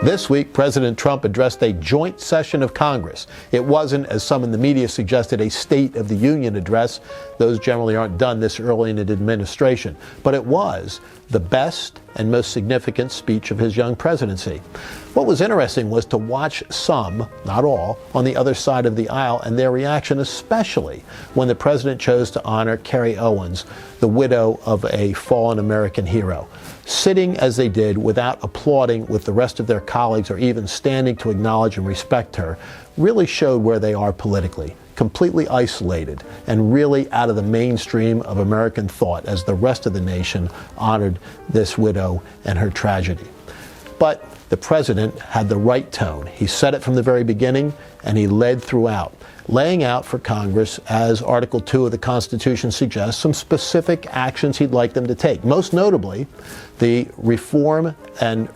This week, President Trump addressed a joint session of Congress. It wasn't, as some in the media suggested, a State of the Union address. Those generally aren't done this early in an administration. But it was the best and most significant speech of his young presidency. What was interesting was to watch some, not all, on the other side of the aisle and their reaction, especially when the president chose to honor Carrie Owens, the widow of a fallen American hero. Sitting as they did without applauding with the rest of their colleagues or even standing to acknowledge and respect her really showed where they are politically. Completely isolated and really out of the mainstream of American thought as the rest of the nation honored this widow and her tragedy. But the president had the right tone. He said it from the very beginning, and he led throughout, laying out for Congress, as Article 2 of the Constitution suggests, some specific actions he'd like them to take. Most notably, the reform and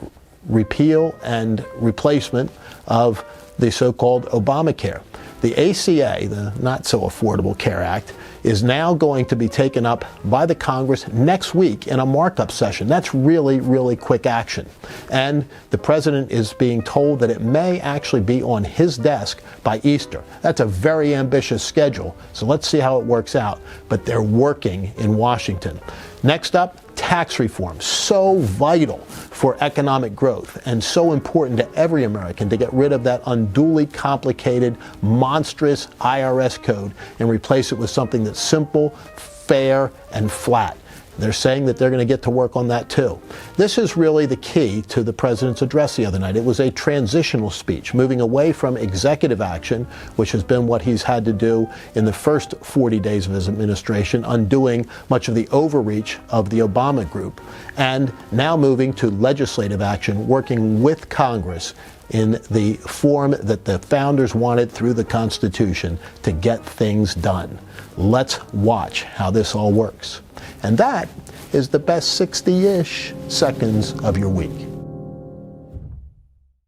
repeal and replacement of the so-called Obamacare. The ACA, the Not So Affordable Care Act, is now going to be taken up by the Congress next week in a markup session. That's really, really quick action. And the president is being told that it may actually be on his desk by Easter. That's a very ambitious schedule, so let's see how it works out. But they're working in Washington. Next up, tax reform. So vital for economic growth and so important to every American to get rid of that unduly complicated, monstrous IRS code and replace it with something that's simple, fair, and flat. They're saying that they're going to get to work on that too. This is really the key to the president's address the other night. It was a transitional speech, moving away from executive action, which has been what he's had to do in the first 40 days of his administration, undoing much of the overreach of the Obama group, and now moving to legislative action, working with Congress in the form that the founders wanted through the Constitution to get things done. Let's watch how this all works. And that is the best 60-ish seconds of your week.